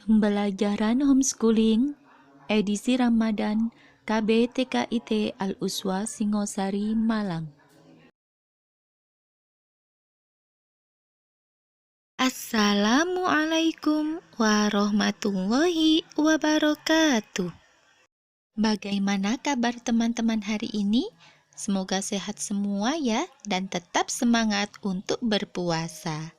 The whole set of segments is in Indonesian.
Pembelajaran homeschooling edisi Ramadan KBTKIT Al-Uswa Singosari Malang. Assalamualaikum warahmatullahi wabarakatuh. Bagaimana kabar teman-teman hari ini? Semoga sehat semua ya dan tetap semangat untuk berpuasa.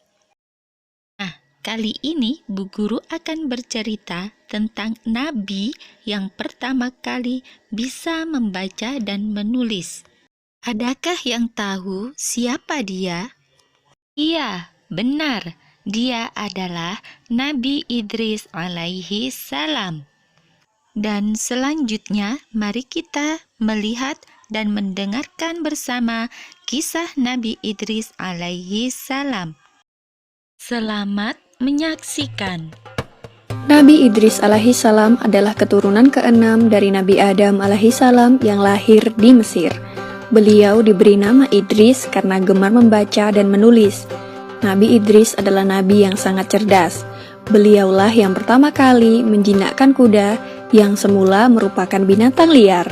Kali ini Bu Guru akan bercerita tentang nabi yang pertama kali bisa membaca dan menulis. Adakah yang tahu siapa dia? Iya, benar. Dia adalah Nabi Idris alaihi salam. Dan selanjutnya mari kita melihat dan mendengarkan bersama kisah Nabi Idris alaihi salam. Selamat menyaksikan. Nabi Idris alaihi salam adalah keturunan keenam dari Nabi Adam alaihi salam yang lahir di Mesir. Beliau diberi nama Idris karena gemar membaca dan menulis. Nabi Idris adalah nabi yang sangat cerdas. Beliaulah yang pertama kali menjinakkan kuda yang semula merupakan binatang liar.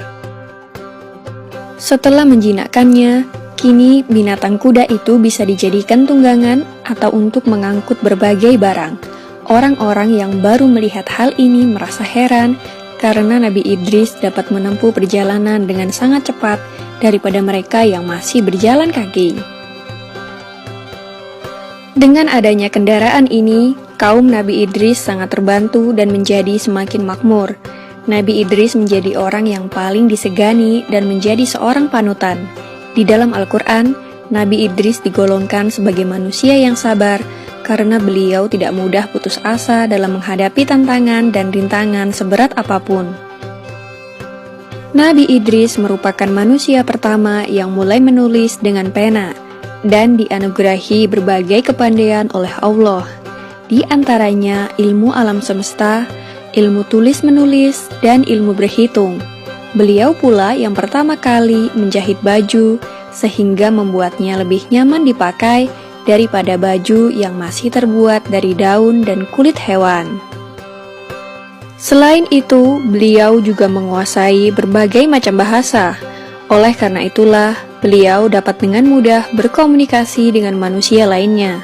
Setelah menjinakkannya, kini binatang kuda itu bisa dijadikan tunggangan atau untuk mengangkut berbagai barang. Orang-orang yang baru melihat hal ini merasa heran karena Nabi Idris dapat menempuh perjalanan dengan sangat cepat daripada mereka yang masih berjalan kaki. Dengan adanya kendaraan ini, kaum Nabi Idris sangat terbantu dan menjadi semakin makmur. Nabi Idris menjadi orang yang paling disegani dan menjadi seorang panutan. Di dalam Al-Quran, Nabi Idris digolongkan sebagai manusia yang sabar karena beliau tidak mudah putus asa dalam menghadapi tantangan dan rintangan seberat apapun. Nabi Idris merupakan manusia pertama yang mulai menulis dengan pena dan dianugerahi berbagai kepandaian oleh Allah. Di antaranya ilmu alam semesta, ilmu tulis-menulis, dan ilmu berhitung. Beliau pula yang pertama kali menjahit baju, sehingga membuatnya lebih nyaman dipakai daripada baju yang masih terbuat dari daun dan kulit hewan. Selain itu, beliau juga menguasai berbagai macam bahasa. Oleh karena itulah, beliau dapat dengan mudah berkomunikasi dengan manusia lainnya.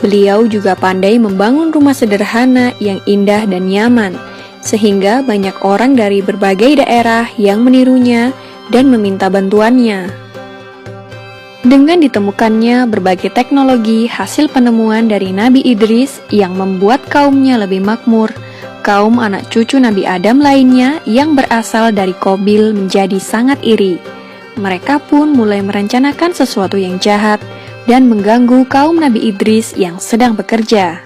Beliau juga pandai membangun rumah sederhana yang indah dan nyaman, sehingga banyak orang dari berbagai daerah yang menirunya dan meminta bantuannya. Dengan ditemukannya berbagai teknologi hasil penemuan dari Nabi Idris yang membuat kaumnya lebih makmur, kaum anak cucu Nabi Adam lainnya yang berasal dari Qabil menjadi sangat iri. Mereka pun mulai merencanakan sesuatu yang jahat dan mengganggu kaum Nabi Idris yang sedang bekerja.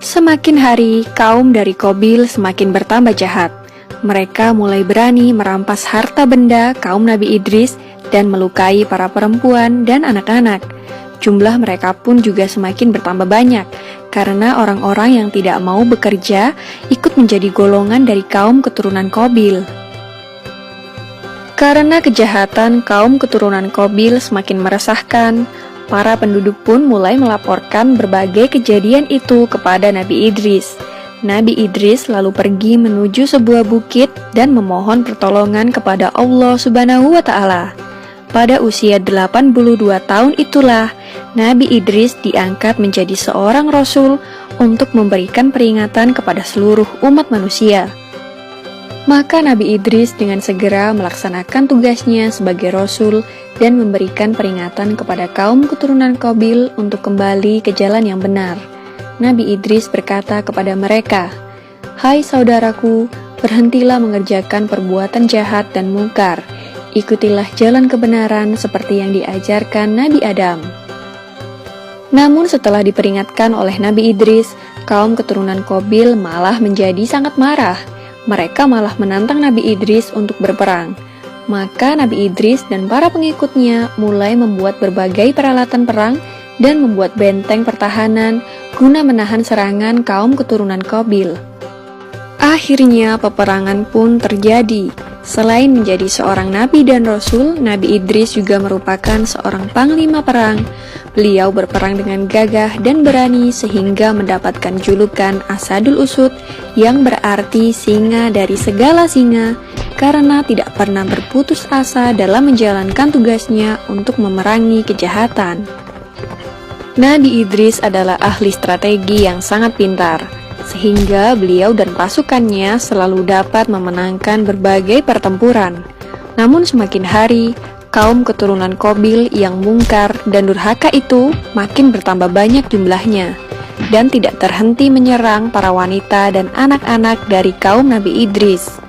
Semakin hari, kaum dari Qabil semakin bertambah jahat. Mereka mulai berani merampas harta benda kaum Nabi Idris dan melukai para perempuan dan anak-anak. Jumlah mereka pun juga semakin bertambah banyak, karena orang-orang yang tidak mau bekerja ikut menjadi golongan dari kaum keturunan Qabil. Karena kejahatan kaum keturunan Qabil semakin meresahkan, para penduduk pun mulai melaporkan berbagai kejadian itu kepada Nabi Idris. Nabi Idris lalu pergi menuju sebuah bukit dan memohon pertolongan kepada Allah Subhanahu wa Ta'ala. Pada usia 82 tahun itulah, Nabi Idris diangkat menjadi seorang rasul untuk memberikan peringatan kepada seluruh umat manusia. Maka Nabi Idris dengan segera melaksanakan tugasnya sebagai rasul dan memberikan peringatan kepada kaum keturunan Qabil untuk kembali ke jalan yang benar. Nabi Idris berkata kepada mereka, "Hai saudaraku, berhentilah mengerjakan perbuatan jahat dan mungkar. Ikutilah jalan kebenaran seperti yang diajarkan Nabi Adam." Namun setelah diperingatkan oleh Nabi Idris, kaum keturunan Qabil malah menjadi sangat marah. Mereka malah menantang Nabi Idris untuk berperang. Maka Nabi Idris dan para pengikutnya mulai membuat berbagai peralatan perang dan membuat benteng pertahanan guna menahan serangan kaum keturunan Qabil. Akhirnya peperangan pun terjadi. Selain menjadi seorang nabi dan rasul, Nabi Idris juga merupakan seorang panglima perang. Beliau berperang dengan gagah dan berani sehingga mendapatkan julukan Asadul Usud yang berarti singa dari segala singa karena tidak pernah berputus asa dalam menjalankan tugasnya untuk memerangi kejahatan. Nabi Idris adalah ahli strategi yang sangat pintar, sehingga beliau dan pasukannya selalu dapat memenangkan berbagai pertempuran. Namun semakin hari, kaum keturunan Qabil yang mungkar dan durhaka itu makin bertambah banyak jumlahnya, dan tidak terhenti menyerang para wanita dan anak-anak dari kaum Nabi Idris.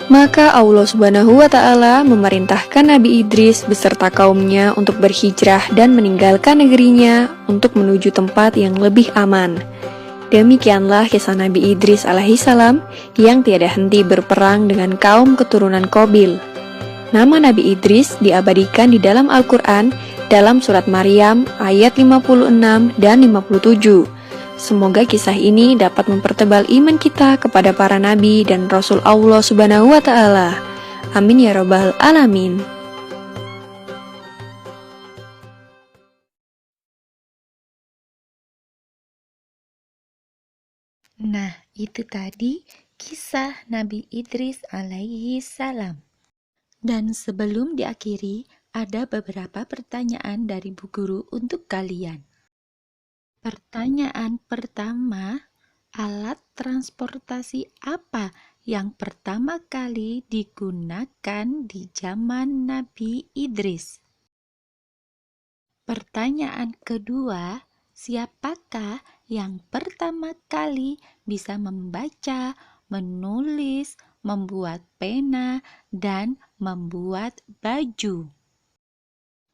Maka Allah Subhanahu wa Ta'ala memerintahkan Nabi Idris beserta kaumnya untuk berhijrah dan meninggalkan negerinya untuk menuju tempat yang lebih aman. Demikianlah kisah Nabi Idris alaihissalam yang tiada henti berperang dengan kaum keturunan Qabil. Nama Nabi Idris diabadikan di dalam Al-Quran dalam surat Maryam ayat 56 dan 57. Semoga kisah ini dapat mempertebal iman kita kepada para nabi dan rasul Allah Subhanahu wa Ta'ala. Amin ya rabbal alamin. Nah, itu tadi kisah Nabi Idris alaihi salam. Dan sebelum diakhiri, ada beberapa pertanyaan dari Bu Guru untuk kalian. Pertanyaan pertama, alat transportasi apa yang pertama kali digunakan di zaman Nabi Idris? Pertanyaan kedua, siapakah yang pertama kali bisa membaca, menulis, membuat pena, dan membuat baju?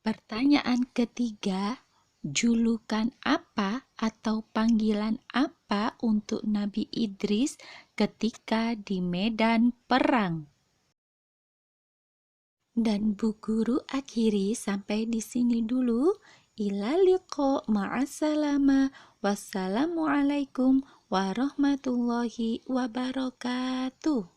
Pertanyaan ketiga, julukan apa atau panggilan apa untuk Nabi Idris ketika di medan perang? Dan Bu Guru akhiri sampai di sini dulu. Ila liqa ma'assalama. Wassalamualaikum warahmatullahi wabarakatuh.